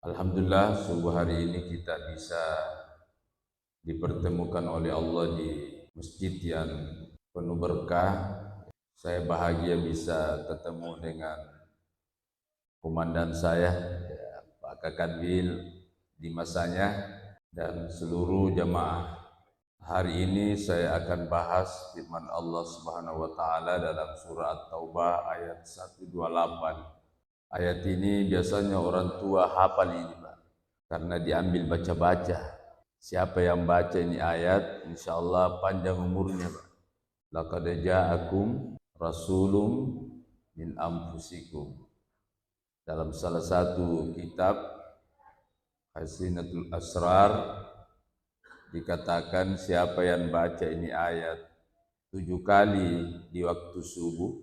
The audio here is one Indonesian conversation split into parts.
Alhamdulillah, subuh hari ini kita bisa dipertemukan oleh Allah di masjid yang penuh berkah. Saya bahagia bisa ketemu dengan komandan saya, Pak Kakanwil, di masanya, dan seluruh jamaah. Hari ini saya akan bahas firman Allah Subhanahu wa taala dalam surah At-Taubah ayat 128. Ayat ini biasanya orang tua hafal ini, Pak, karena diambil baca-baca. Siapa yang baca ini ayat, insya Allah panjang umurnya, Pak. Laqad ja'akum rasulun min anfusikum. Dalam salah satu kitab Hasinatul Asrar dikatakan siapa yang baca ini ayat 7 kali di waktu subuh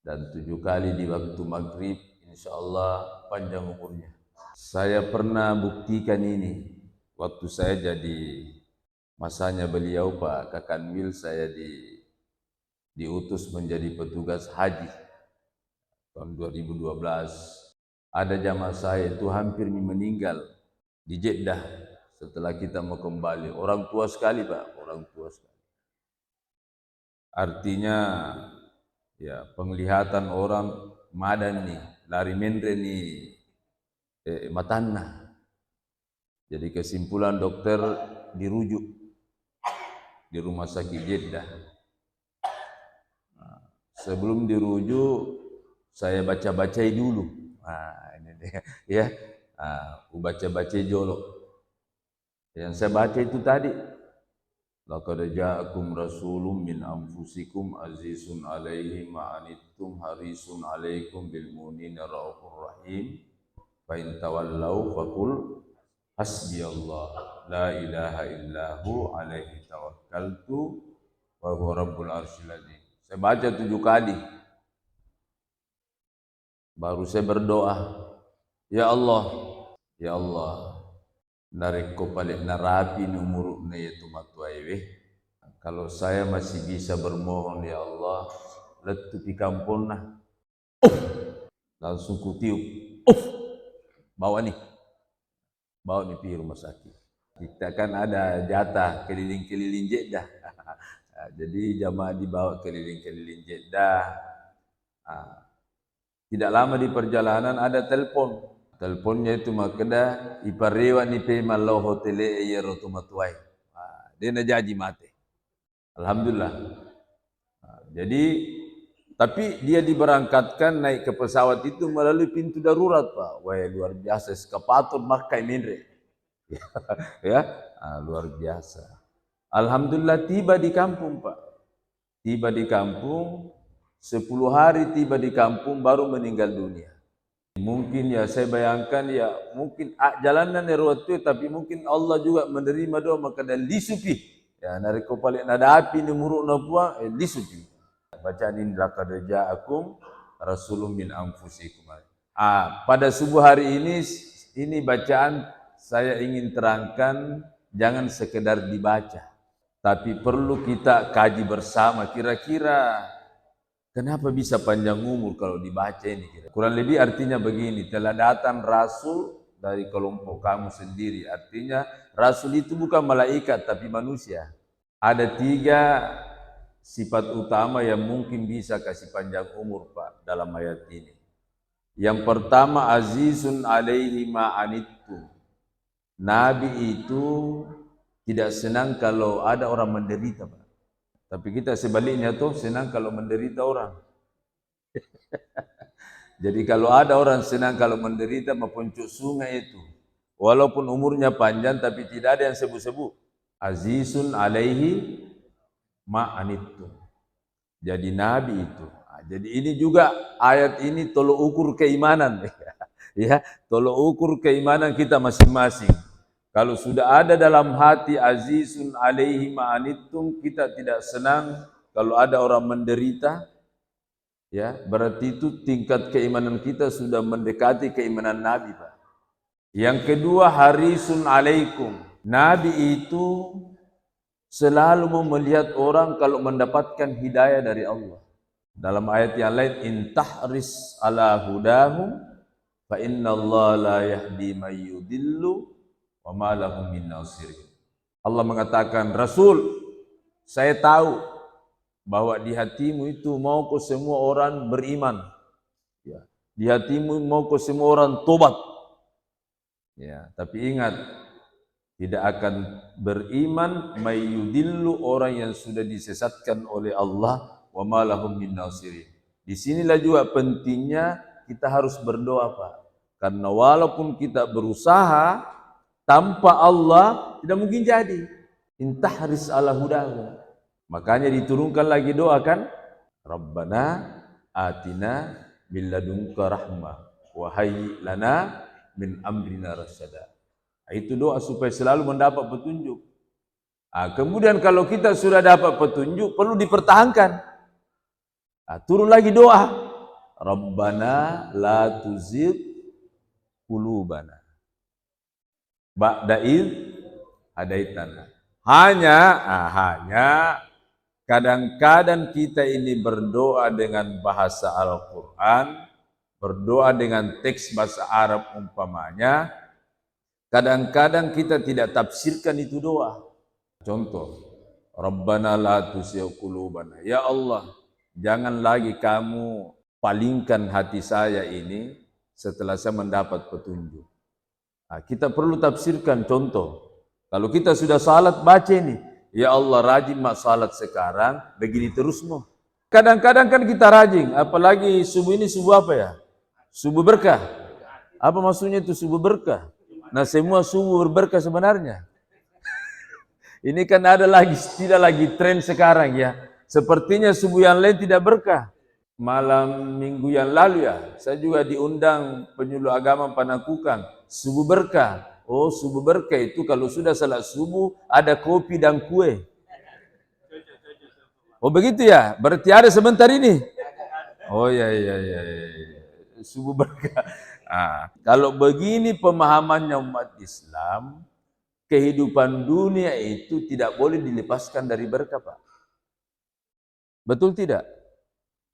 dan 7 kali di waktu maghrib, insya Allah panjang umurnya. Saya pernah buktikan ini waktu saya jadi masanya beliau Pak Kakanwil, saya diutus menjadi petugas haji tahun 2012. Ada jamaah saya itu hampir meninggal di Jeddah setelah kita mau kembali. Orang tua sekali, Pak, orang tua sekali. Artinya ya penglihatan orang madan nih, lari mendre nih matanna. Jadi kesimpulan dokter dirujuk di rumah sakit Jeddah. Sebelum dirujuk, saya baca-bacai dulu. Ini dia, ya. Baca-bacai jolok. Yang saya baca itu tadi. Laqad ja'akum rasulun min anfusikum azizun alaihi ma anittum harisun alaikum bil mu'minina raufur rahim. Fa in tawallaw faqul hasbiyallah la ilaha illahu alaihi tawakkaltu wa huwa rabbul arsyil azim. Saya baca 7 kali. Baru saya berdoa, ya Allah, narik ko palit narapi numuruk na itu matuaiwe. Kalau saya masih bisa bermohon, ya Allah, letupi kampung nah, langsung kutiup, bawa nih pergi rumah sakit. Kita kan ada jatah keliling-keliling Jeddah. Jadi jamaah dibawa keliling-keliling Jeddah. Tidak lama di perjalanan ada telepon. Teleponnya itu makeda iparewa ni pe malo hotele ya rotu matuai. Dia na jaji mate. Alhamdulillah. Jadi tapi dia diberangkatkan naik ke pesawat itu melalui pintu darurat, Pak. Wah, luar biasa, eskapator makai mindre. Ya, luar biasa. Alhamdulillah tiba di kampung, Pak. Tiba di kampung, 10 hari tiba di kampung baru meninggal dunia. Mungkin ya saya bayangkan ya mungkin jalanan itu, tapi mungkin Allah juga menerima doa maka dan lisupi ya nariko paling nada api ni muruk na buah lisupi. Bacaan ini laqad ja'akum rasulun min anfusikum. Pada subuh hari ini bacaan saya ingin terangkan, jangan sekedar dibaca, tapi perlu kita kaji bersama. Kira-kira kenapa bisa panjang umur kalau dibaca ini? Kurang lebih artinya begini, telah datang Rasul dari kelompok kamu sendiri. Artinya Rasul itu bukan malaikat tapi manusia. Ada 3 sifat utama yang mungkin bisa kasih panjang umur, Pak, dalam ayat ini. Yang pertama, azizun alaihi ma'anittum. Nabi itu tidak senang kalau ada orang menderita, Pak. Tapi kita sebaliknya tuh senang kalau menderita orang. Jadi kalau ada orang senang kalau menderita mempuncuk sungai itu, walaupun umurnya panjang tapi tidak ada yang sebut-sebut. Azizun alaihi ma'anittum. Jadi Nabi itu. Jadi ini juga ayat ini tolok ukur keimanan. Ya, tolok ukur keimanan kita masing-masing. Kalau sudah ada dalam hati azizun alaihi ma'anittum, kita tidak senang kalau ada orang menderita, ya, berarti itu tingkat keimanan kita sudah mendekati keimanan Nabi, Pak. Yang kedua, harisun alaikum. Nabi itu selalu mau melihat orang kalau mendapatkan hidayah dari Allah. Dalam ayat yang lain, intahris ala hudahum Fa innallaha la yahdi may yudillu wa ma lahum min nasirin. Allah mengatakan, Rasul, saya tahu bahwa di hatimu itu mau ke semua orang beriman. Ya. Di hatimu mau ke semua orang tobat. Ya, tapi ingat, tidak akan beriman mayyudillu, orang yang sudah disesatkan oleh Allah, wa ma lahum min nasirin. Disinilah juga pentingnya kita harus berdoa, Pak. Karena walaupun kita berusaha, tanpa Allah tidak mungkin jadi. Intahris ala hudahu. Makanya diturunkan lagi doa kan? Rabbana atina min ladunka rahmah wa hayyi lana min amrina rasyada. Itu doa supaya selalu mendapat petunjuk. Kemudian kalau kita sudah dapat petunjuk, perlu dipertahankan. Turun lagi doa. Rabbana la tuzigh qulubana ba'da idh hadaitana. Hanya kadang-kadang kita ini berdoa dengan bahasa Al-Quran, berdoa dengan teks bahasa Arab umpamanya, kadang-kadang kita tidak tafsirkan itu doa. Contoh, Rabbana la tuzigh qulubana. Ya Allah, jangan lagi kamu palingkan hati saya ini setelah saya mendapat petunjuk. Kita perlu tafsirkan. Contoh, kalau kita sudah salat, baca ini, ya Allah, rajin mak salat sekarang, begini terus mau. Kadang-kadang kan kita rajin, apalagi subuh ini subuh apa ya? Subuh berkah. Apa maksudnya itu subuh berkah? Nah, semua subuh berberkah sebenarnya. Ini kan ada lagi, tidak lagi tren sekarang ya. Sepertinya subuh yang lain tidak berkah. Malam minggu yang lalu ya, saya juga diundang penyuluh agama Panakukan, subuh berkah. Oh, subuh berkah itu kalau sudah salat subuh ada kopi dan kue. Oh begitu ya, berarti ada sebentar ini. Oh ya. Subuh berkah. Kalau begini pemahamannya umat Islam, kehidupan dunia itu tidak boleh dilepaskan dari berkah, Pak. Betul tidak?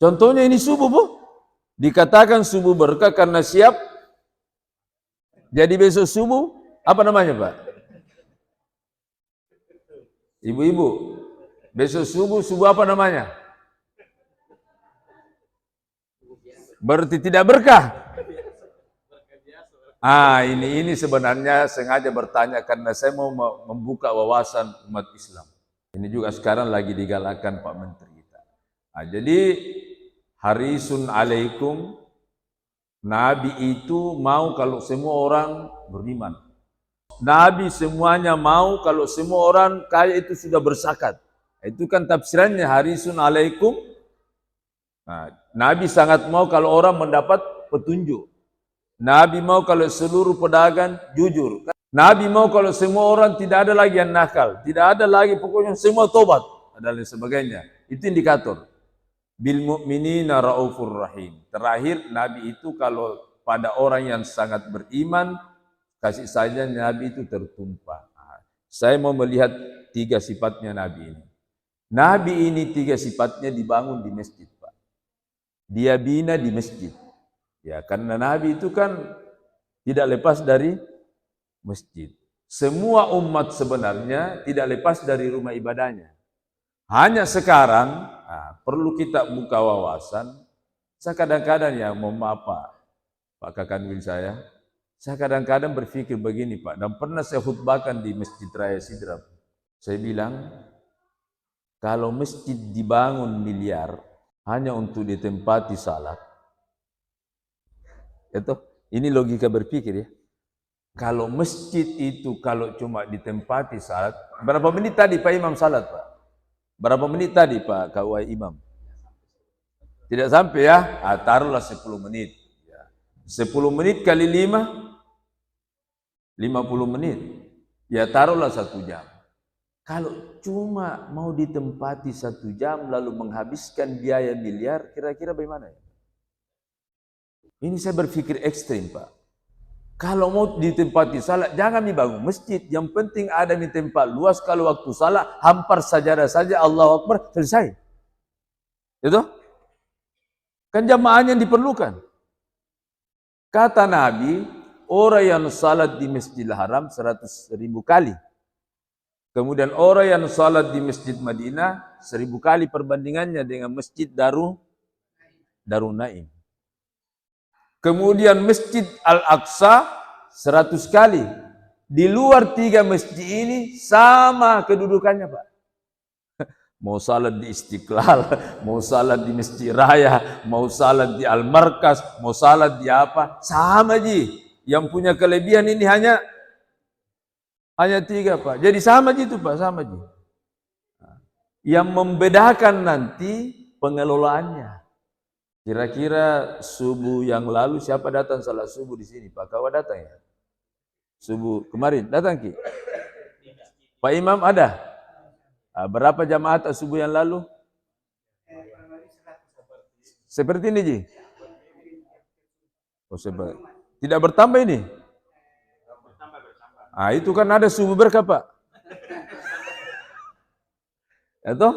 Contohnya ini subuh, Bu. Dikatakan subuh berkah karena siap. Jadi besok subuh, apa namanya, Pak? Ibu-ibu, besok subuh apa namanya? Berarti tidak berkah. Ini sebenarnya sengaja bertanya karena saya mau membuka wawasan umat Islam. Ini juga sekarang lagi digalakkan Pak Menteri kita. Jadi harisun alaikum, Nabi itu mau kalau semua orang beriman. Nabi semuanya mau kalau semua orang kaya itu sudah berzakat. Itu kan tafsirannya harisun alaikum. Nabi sangat mau kalau orang mendapat petunjuk. Nabi mau kalau seluruh pedagang jujur. Nabi mau kalau semua orang tidak ada lagi yang nakal, tidak ada lagi, pokoknya semua tobat dan lain sebagainya. Itu indikator. Bil mu'minina raufur rahim. Terakhir, Nabi itu kalau pada orang yang sangat beriman, kasih sayang Nabi itu tertumpah. Saya mau melihat 3 sifatnya Nabi ini. Nabi ini 3 sifatnya dibangun di masjid, Pak. Dia bina di masjid. Ya, karena Nabi itu kan tidak lepas dari masjid. Semua umat sebenarnya tidak lepas dari rumah ibadahnya. Hanya sekarang perlu kita buka wawasan. Saya kadang-kadang ya, mohon maaf Pak Kakanwil saya kadang-kadang berpikir begini, Pak, dan pernah saya khutbahkan di Masjid Raya Sidrap. Saya bilang, kalau masjid dibangun miliar hanya untuk ditempati salat, ini logika berpikir ya. Kalau masjid itu kalau cuma ditempati salat, berapa menit tadi Pak Imam salat, Pak? Berapa menit tadi Pak KUI Imam? Tidak sampai ya, taruhlah 10 menit. 10 menit kali 5, 50 menit. Ya taruhlah 1 jam. Kalau cuma mau ditempati 1 jam lalu menghabiskan biaya miliar, kira-kira bagaimana ya? Ini saya berpikir ekstrim, Pak. Kalau mau ditempati salat, jangan dibangun masjid. Yang penting ada di tempat luas. Kalau waktu salat, hampar sajadah saja, Allahu Akbar, selesai. Itu? Kan jamaahnya yang diperlukan. Kata Nabi, orang yang salat di Masjidil Haram 100.000 kali. Kemudian orang yang salat di Masjid Madinah 1000 kali perbandingannya dengan Masjid Darun Naim. Kemudian Masjid Al-Aqsa 100 kali. Di luar 3 masjid ini sama kedudukannya, Pak. Mau salat di Istiqlal, mau salat di Masjid Raya, mau salat di Al-Markas, mau salat di apa, sama ji. Yang punya kelebihan ini hanya 3, Pak. Jadi sama ji itu, Pak, sama ji. Yang membedakan nanti pengelolaannya. Kira-kira subuh yang lalu siapa datang salat subuh di sini? Pak Kawa datang ya? Subuh kemarin datang Ki? Pak Imam ada? Berapa jamaat subuh yang lalu? Seperti ini Ji? Oh, tidak bertambah ini? Itu kan ada subuh berkah Pak. Ya toh?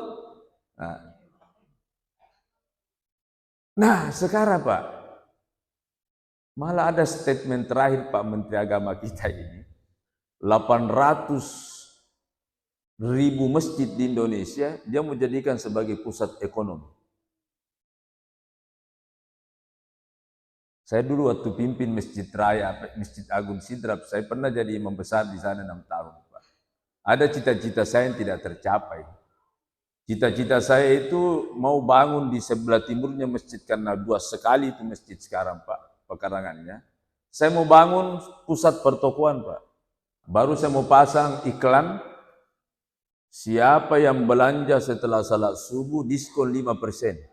Nah sekarang Pak, malah ada statement terakhir Pak Menteri Agama kita ini, 800.000 masjid di Indonesia dia mau jadikan sebagai pusat ekonomi. Saya dulu waktu pimpin Masjid Raya, Masjid Agung Sidrap, saya pernah jadi imam besar di sana 6 tahun, Pak. Ada cita-cita saya yang tidak tercapai. Cita-cita saya itu mau bangun di sebelah timurnya masjid, karena 2 sekali itu masjid sekarang, Pak, pekarangannya. Saya mau bangun pusat pertokoan, Pak. Baru saya mau pasang iklan, siapa yang belanja setelah salat subuh diskon 5%.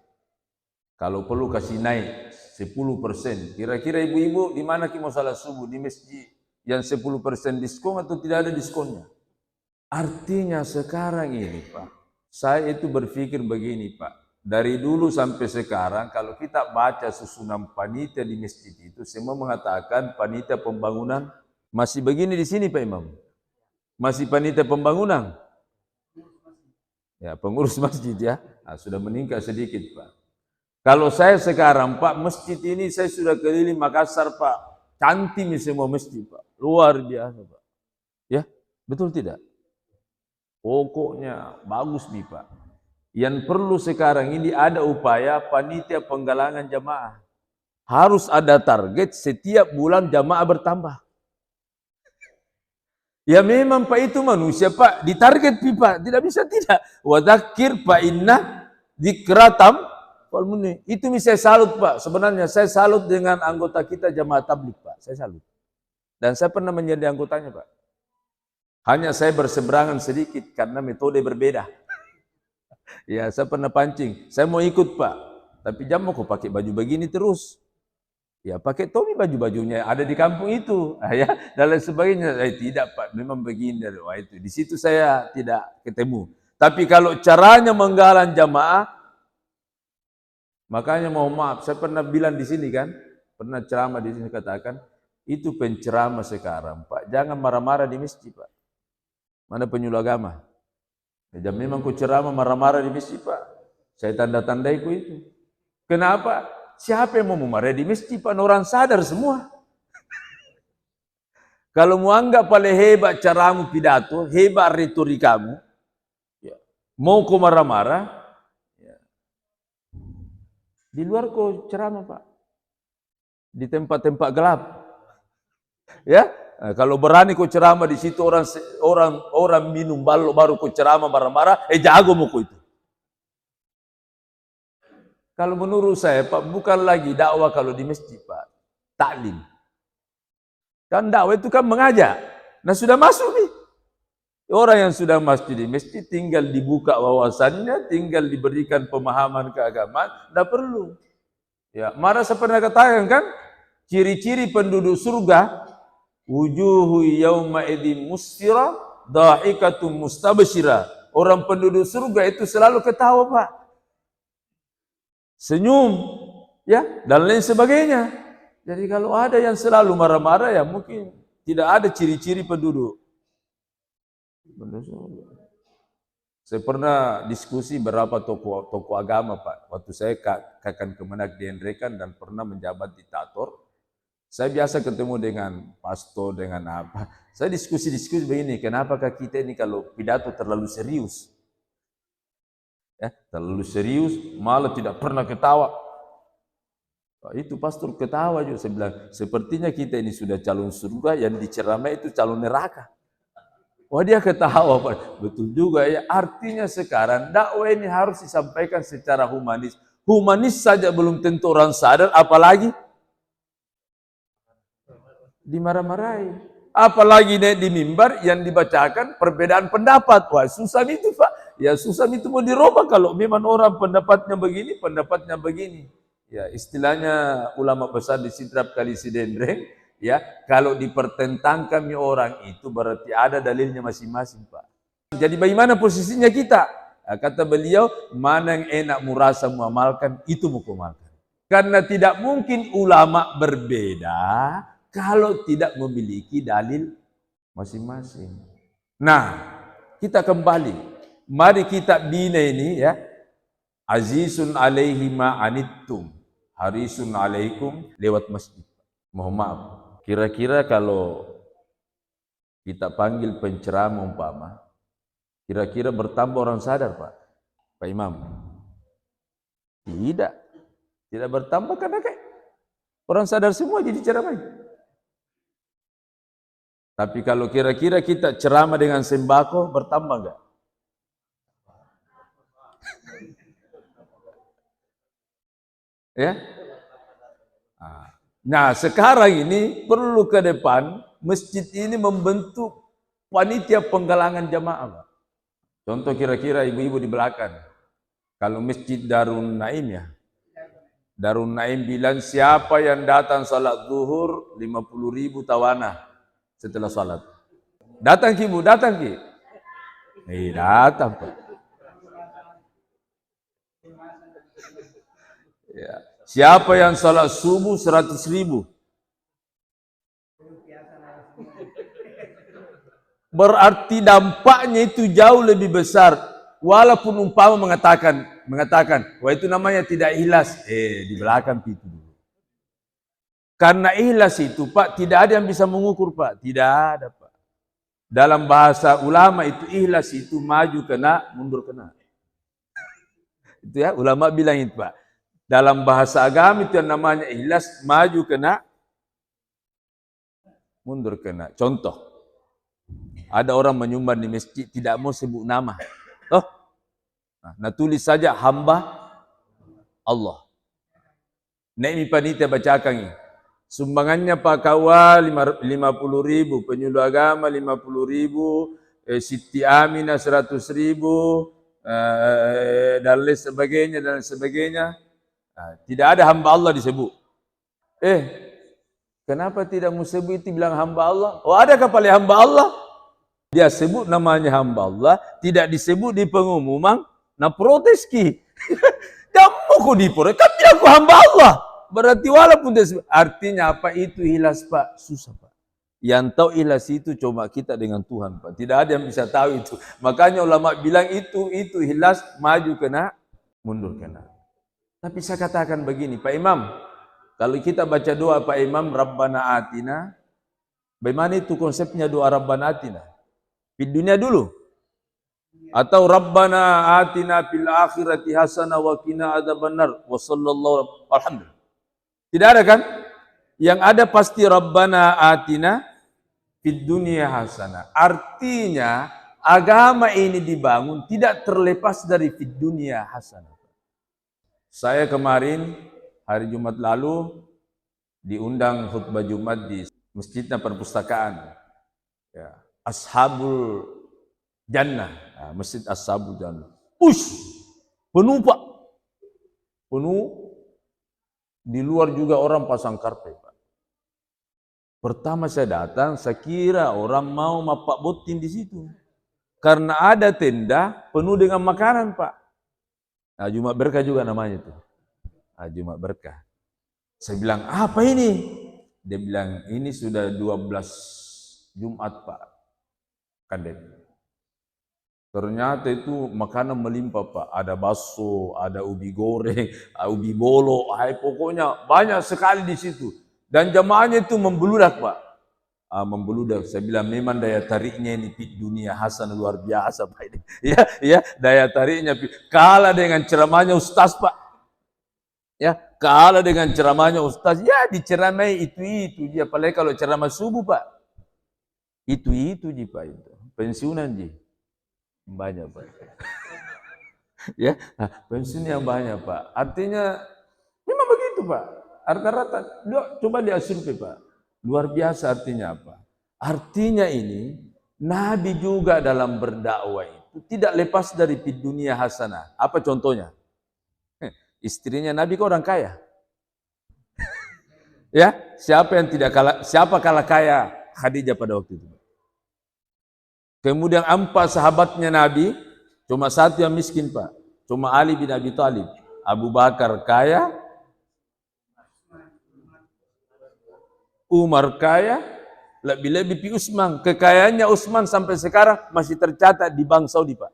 Kalau perlu kasih naik 10%. Kira-kira ibu-ibu di mana kita mau salat subuh? Di masjid yang 10% diskon atau tidak ada diskonnya? Artinya sekarang ini Pak, saya itu berpikir begini Pak, dari dulu sampai sekarang kalau kita baca susunan panitia di masjid itu semua mengatakan panitia pembangunan. Masih begini di sini Pak Imam? Masih panitia pembangunan? Ya, pengurus masjid ya. Sudah meningkat sedikit Pak. Kalau saya sekarang Pak, masjid ini saya sudah keliling Makassar Pak, cantik semua masjid Pak, luar biasa Pak. Ya, betul tidak? Pokoknya bagus nih Pak. Yang perlu sekarang ini ada upaya panitia penggalangan jamaah. Harus ada target setiap bulan jamaah bertambah. Ya memang Pak itu manusia Pak, ditarget Pak, tidak bisa tidak. Wadzakir Pak inna dzikratam. Itu saya salut Pak, sebenarnya saya salut dengan anggota kita jamaah tabligh Pak, saya salut. Dan saya pernah menjadi anggotanya Pak. Hanya saya berseberangan sedikit karena metode berbeda. Ya saya pernah pancing, saya mau ikut Pak, tapi jangan mau pakai baju begini terus. Ya pakai topi baju-bajunya ada di kampung itu, ya dan lain sebagainya. Tidak Pak, memang begini. Wah itu, di situ saya tidak ketemu. Tapi kalau caranya menggalang jamaah, makanya mohon maaf, saya pernah bilang di sini kan, pernah ceramah di sini katakan, itu penceramah sekarang Pak, jangan marah-marah di masjid Pak. Mana penyuluh agama? Ya, memang ku ceramah marah-marah di masjid Pak. Saya tanda-tandaiku itu. Kenapa? Siapa yang mau marah di masjid Pak? Orang sadar semua. Kalau mau anggap paling hebat caramu pidato, hebat retorikamu, ya, mau ku marah-marah, di luar kok ceramah Pak, di tempat-tempat gelap, ya. Kalau berani kok ceramah di situ orang minum baru kok ceramah marah-marah, jago mau kok itu. Kalau menurut saya Pak, bukan lagi dakwah kalau di masjid Pak, taklim. Kan dakwah itu kan mengajak. Nah sudah masuk nih. Orang yang sudah masuk di masjid tinggal dibuka wawasannya, tinggal diberikan pemahaman keagamaan, tidak perlu. Ya, marah saya pernah katakan kan, ciri-ciri penduduk surga, wujuhu yauma idzin musfira, dhahikatum mustabsyira. Orang penduduk surga itu selalu ketawa Pak, senyum, ya, dan lain sebagainya. Jadi kalau ada yang selalu marah-marah ya mungkin tidak ada ciri-ciri penduduk. Saya pernah diskusi beberapa tokoh agama Pak. Waktu saya Kakan Kemenak di Endrekan dan pernah menjabat diktator. Saya biasa ketemu dengan pastor, dengan apa. Saya diskusi-diskusi begini, kenapakah kita ini kalau pidato terlalu serius? Ya, terlalu serius, malah tidak pernah ketawa. Itu pastor ketawa juga. Saya bilang, sepertinya kita ini sudah calon surga, yang diceramai itu calon neraka. Wah, dia ketawa, Pak. Betul juga ya. Artinya sekarang dakwah ini harus disampaikan secara humanis. Humanis saja belum tentu orang sadar, apalagi dimarah-marahi. Apalagi di mimbar yang dibacakan perbedaan pendapat. Wah, susah itu, Pak. Ya susah itu mau dirubah kalau memang orang pendapatnya begini. Ya, istilahnya ulama besar di Sidrap kali Sidendreng, ya, kalau dipertentangkan orang itu berarti ada dalilnya masing-masing, Pak. Jadi bagaimana posisinya kita? Nah, kata beliau, mana yang enak merasa mengamalkan, itu mengamalkan. Karena tidak mungkin ulama berbeda kalau tidak memiliki dalil masing-masing. Nah, kita kembali. Mari kita bina ini ya. Azizun alaihi ma'anittum, harisun alaikum, lewat masjid. Mohon maaf. Kira-kira kalau kita panggil penceramah umpama, kira-kira bertambah orang sadar, Pak? Pak Imam? Tidak. Tidak bertambah karena orang sadar semua jadi ceramah. Tapi kalau kira-kira kita ceramah dengan sembako, bertambah enggak? Ya? Nah, sekarang ini perlu ke depan masjid ini membentuk panitia penggalangan jamaah. Contoh kira-kira ibu-ibu di belakang. Kalau masjid Darun Naim ya. Darun Naim bilang siapa yang datang salat zuhur 50.000 tawana setelah salat. Datang ki Bu, datang ki. Datang Pak. Ya. Siapa yang salat subuh 100.000? Berarti dampaknya itu jauh lebih besar. Walaupun umpama mengatakan, wah itu namanya tidak ikhlas. Di belakang itu dulu. Karena ikhlas itu Pak, tidak ada yang bisa mengukur Pak. Tidak ada Pak. Dalam bahasa ulama itu ikhlas itu maju kena, mundur kena. Itu ya, ulama bilang itu Pak. Dalam bahasa agama itu yang namanya ikhlas, maju kena, mundur kena. Contoh, ada orang menyumbang di masjid tidak mau sebut nama. Oh, nah tulis saja hamba Allah. Nek ini panitia bacakan ini. Sumbangannya Pak Kawa 50.000, penyuluh agama 50.000, Siti Aminah 100.000, dan lain sebagainya. Nah, tidak ada hamba Allah disebut. Kenapa tidak mau sebut itu bilang hamba Allah? Oh, ada kepala hamba Allah? Dia sebut namanya hamba Allah, tidak disebut di pengumuman, nah protes ki. Kamu kok diprotes? Kan dia aku hamba Allah. Berarti walaupun dia sebut, artinya apa itu ikhlas Pak? Susah Pak. Yang tahu ikhlas itu cuma kita dengan Tuhan Pak. Tidak ada yang bisa tahu itu. Makanya ulama bilang itu ikhlas, maju kena, mundur kena. Tapi saya katakan begini, Pak Imam, kalau kita baca doa Pak Imam, Rabbana Atina, bagaimana itu konsepnya doa Rabbana Atina? Di dunia dulu. Atau Rabbana Atina fil akhirati hasanah wa qina adzabannar wa sallallahu alhamdulillah. Tidak ada kan? Yang ada pasti Rabbana Atina fid dunya hasanah. Artinya agama ini dibangun tidak terlepas dari fid dunya hasanah. Saya kemarin hari Jumat lalu diundang khutbah Jumat di Masjidnya Perpustakaan. Ya. Ashabul Jannah, Masjid Ashabul Jannah. Penuh Pak. Penuh. Di luar juga orang pasang karpet Pak. Pertama saya datang, saya kira orang mau mapak botin di situ. Karena ada tenda penuh dengan makanan Pak. Nah, Jumat Berkah juga namanya itu. Jumat Berkah. Saya bilang, apa ini? Dia bilang, ini sudah 12 Jumat Pak. Kandet. Ternyata itu makanan melimpah Pak. Ada bakso, ada ubi goreng, ubi bolo, pokoknya banyak sekali di situ. Dan jamaahnya itu membeludak, Pak. Membeludak. Saya bilang memang daya tariknya ini dunia Hasan luar biasa, Pak ini. Ya, daya tariknya kalah dengan ceramahnya ustaz, Pak. Ya, kalah dengan ceramahnya ustaz. Ya, diceramai itu dia. Apalagi kalau ceramah subuh, Pak. Itu ji, Pak itu. Pensiunan ji. Banyak, Pak. Ya, pensiun yang banyak, Pak. Artinya memang begitu, Pak. Rata-rata, coba dia survei, Pak. Luar biasa artinya apa? Artinya ini, Nabi juga dalam berdakwah itu tidak lepas dari dunia hasanah. Apa contohnya? Istrinya Nabi kok orang kaya. Ya, siapa kalah kaya? Khadijah pada waktu itu. Kemudian 4 sahabatnya Nabi, cuma 1 yang miskin, Pak. Cuma Ali bin Abi Thalib. Abu Bakar kaya, Umar kaya, lebih-lebih Utsman. Kekayaannya Utsman sampai sekarang masih tercatat di Bank Saudi, Pak.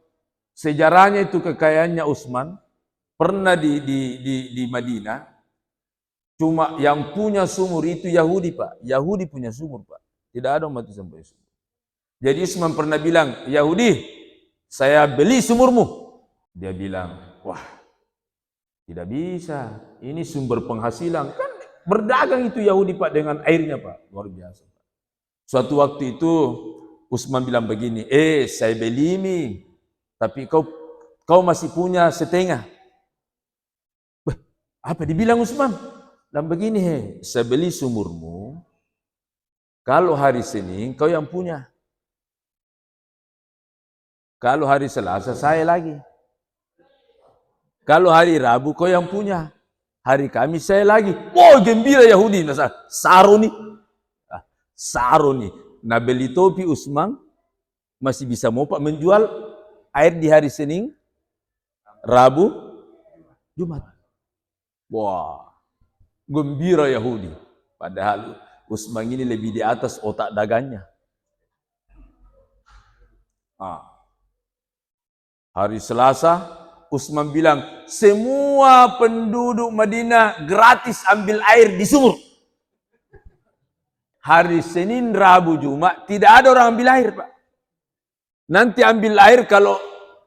Sejarahnya itu kekayaannya Utsman pernah di Madinah. Cuma yang punya sumur itu Yahudi, Pak. Yahudi punya sumur, Pak. Tidak ada umat Islam punya sumur. Jadi Utsman pernah bilang, Yahudi, saya beli sumurmu. Dia bilang, wah, tidak bisa. Ini sumber penghasilan. Kan berdagang itu Yahudi, Pak, dengan airnya, Pak. Luar biasa, Pak. Suatu waktu itu Utsman bilang begini, saya beli ini, tapi kau masih punya setengah. Apa dibilang Utsman? Dan begini, saya beli sumurmu, kalau hari Senin kau yang punya. Kalau hari Selasa saya lagi. Kalau hari Rabu kau yang punya. Hari Kamis saya lagi. Oh, gembira Yahudi. Saroni. Nah, beli topi Utsman masih bisa mau Pak menjual air di hari Senin, Rabu, Jumat. Wah, gembira Yahudi. Padahal Utsman ini lebih di atas otak dagangnya. Hari Selasa, Utsman bilang, semua penduduk Madinah gratis ambil air di sumur. Hari Senin, Rabu, Jumat, tidak ada orang ambil air, Pak. Nanti ambil air kalau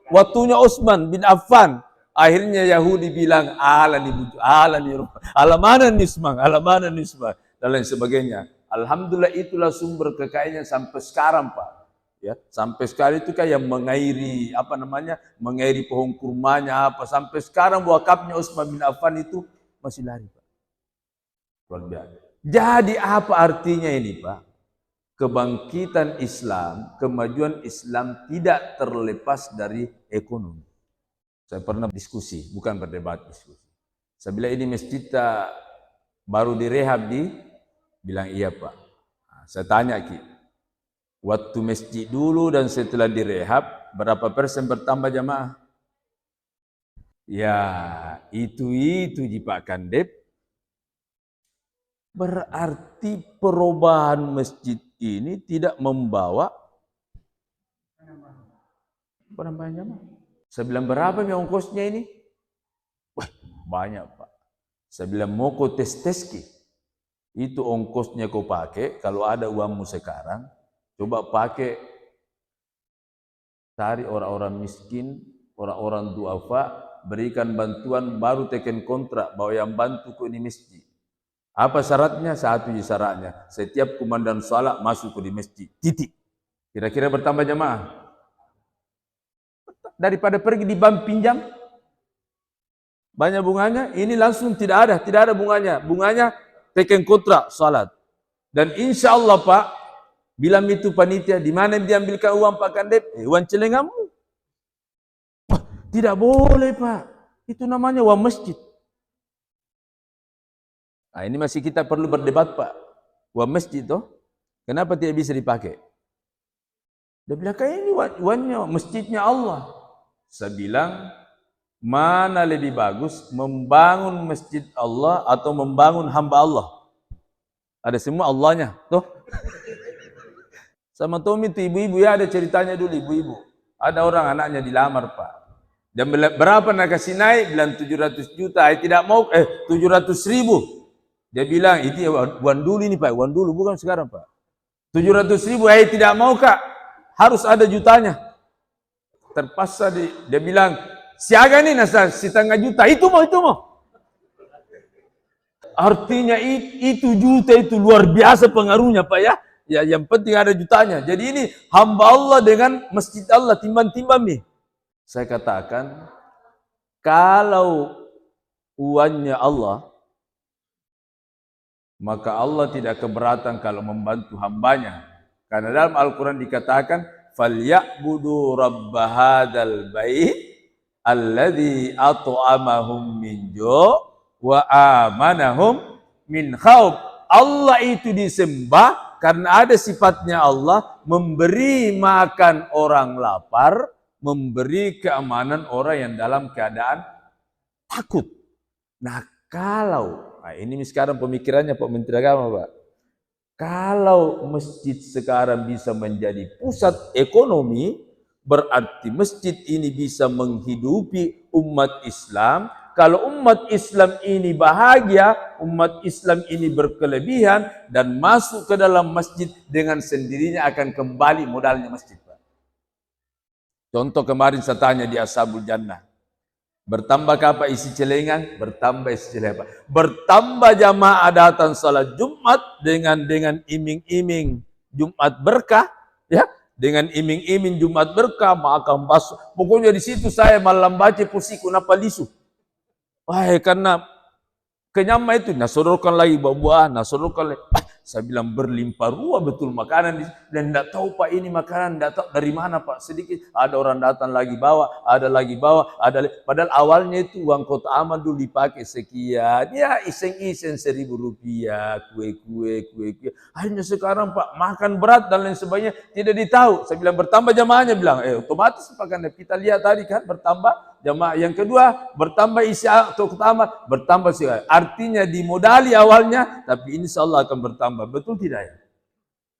waktunya Utsman bin Affan. Akhirnya Yahudi bilang, alamanan Utsman, dan lain sebagainya. Alhamdulillah itulah sumber kekayaannya sampai sekarang, Pak. Ya, sampai sekarang itu kayak mengairi mengairi pohon kurmanya sampai sekarang wakafnya Utsman bin Affan itu masih lari, Pak. Luar biasa. Jadi apa artinya ini, Pak? Kebangkitan Islam, kemajuan Islam tidak terlepas dari ekonomi. Saya pernah diskusi, bukan berdebat, diskusi. Saya bilang ini masjid baru direhab bilang iya, Pak. Nah, saya tanya waktu masjid dulu dan setelah direhab, berapa persen bertambah jamaah? Ya, itu di Pak Kandep. Berarti perubahan masjid ini tidak membawa penambahan jamaah. Saya bilang, berapa nih ongkosnya ini? Wah, banyak, Pak. Saya bilang, mau kau tes-teski. Itu ongkosnya kau pakai, kalau ada uangmu sekarang, coba pakai, cari orang-orang miskin, orang-orang duafa, berikan bantuan, baru teken kontrak bahwa yang bantu kau ini masjid. Apa syaratnya? Satu syaratnya, setiap komandan salat masuk di masjid. Titik. Kira-kira bertambah jamaah? Daripada pergi di bank pinjam, banyak bunganya, ini langsung tidak ada bunganya. Bunganya teken kontrak salat. Dan insya Allah, Pak, bilang itu panitia, di mana dia ambilkan uang Pak Kandep? Uang celengamu. Wah, tidak boleh, Pak. Itu namanya uang masjid. Nah, ini masih kita perlu berdebat, Pak. Uang masjid toh, kenapa tidak bisa dipakai? Dia bilang, kayak ini uangnya, masjidnya Allah. Saya bilang, mana lebih bagus, membangun masjid Allah atau membangun hamba Allah? Ada semua Allahnya, toh. Sama Tommy itu ibu-ibu, ya ada ceritanya dulu ibu-ibu. Ada orang anaknya dilamar, Pak. Dan berapa nak kasih naik? Bilang 700 juta. Tidak mau, 700 ribu. Dia bilang, itu uang dulu ini Pak, uang dulu bukan sekarang Pak. 700.000, tidak mau Kak, harus ada jutanya. Terpaksa dia bilang, siaga nih nasa setengah juta, itu mau. Artinya itu juta itu luar biasa pengaruhnya Pak ya. Ya yang penting ada jutanya. Jadi ini hamba Allah dengan masjid Allah timbang-timbang nih. Saya katakan, kalau uangnya Allah, maka Allah tidak keberatan kalau membantu hambanya. Karena dalam Al-Quran dikatakan, فَلْيَعْبُدُوا رَبَّ هَذَا الْبَيْتِ الَّذِي أَطْعَمَهُمْ مِنْ جُوعٍ وَآمَنَهُمْ مِنْ خَوْفٍ. Allah itu disembah karena ada sifatnya Allah memberi makan orang lapar, memberi keamanan orang yang dalam keadaan takut. Nah, ini sekarang pemikirannya Pak Menteri Agama Pak. Kalau masjid sekarang bisa menjadi pusat ekonomi, berarti masjid ini bisa menghidupi umat Islam. Kalau umat Islam ini bahagia, umat Islam ini berkelebihan dan masuk ke dalam masjid, dengan sendirinya akan kembali modalnya masjid Pak. Contoh kemarin saya tanya di Ashabul Jannah, bertambah apa isi celengan? Bertambah isi celengan. Bertambah jamaah datang salat Jumat dengan iming-iming Jumat berkah, ya, dengan iming-iming Jumat berkah, makan bakso. Pokoknya di situ saya malam baca pusiku napa lisu. Wah, karena kenyama itu, nasodorkan lagi buah-buahan, nasodorkan lagi. Saya bilang berlimpah ruah betul makanan, dan tidak tahu Pak ini makanan tidak tahu dari mana Pak, sedikit ada orang datang lagi bawa, ada lagi bawa, padahal awalnya itu uang kota aman dulu dipakai sekian, ya iseng-iseng Rp1.000, kue. Akhirnya sekarang Pak makan berat dan lain sebagainya tidak ditahu. Saya bilang bertambah jamaahnya, bilang otomatis Pak, karena kita lihat tadi kan bertambah jamaah. Yang kedua bertambah isi atau utama, bertambah sih. Artinya dimodali awalnya, tapi insyaallah akan bertambah. Betul tidak ya?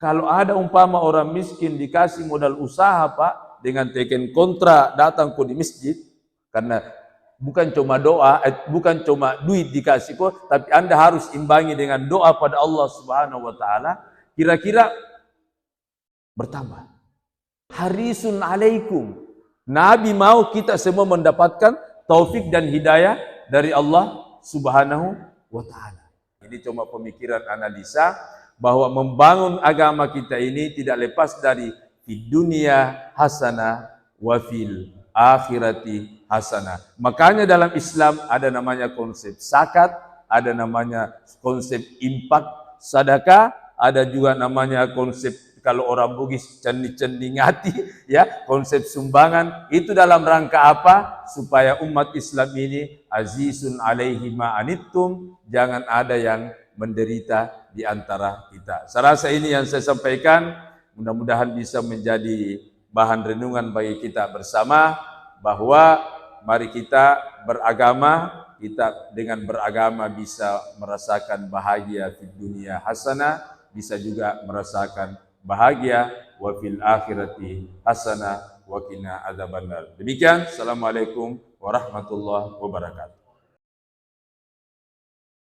Kalau ada umpama orang miskin dikasih modal usaha Pak, dengan teken kontra datang ke di masjid, karena bukan cuma doa, bukan cuma duit dikasih kok, tapi Anda harus imbangi dengan doa pada Allah Subhanahu wa taala, kira-kira bertambah. Harisun alaikum. Nabi mau kita semua mendapatkan taufik dan hidayah dari Allah Subhanahu wa taala. Ini cuma pemikiran analisa bahwa membangun agama kita ini tidak lepas dari di dunia hasanah wa fil akhirati hasanah. Makanya dalam Islam ada namanya konsep zakat, ada namanya konsep infak sedekah, ada juga namanya konsep, kalau orang Bugis cendi ngati, ya, konsep sumbangan. Itu dalam rangka apa? Supaya umat Islam ini azizun alaihi ma anittum, jangan ada yang menderita di antara kita. Saya rasa ini yang saya sampaikan, mudah-mudahan bisa menjadi bahan renungan bagi kita bersama, bahwa mari kita beragama, kita dengan beragama bisa merasakan bahagia di dunia hasanah, bisa juga merasakan bahagia wa fil akhirati hasanah wa qina adzabannar. Demikian, assalamualaikum warahmatullahi wabarakatuh.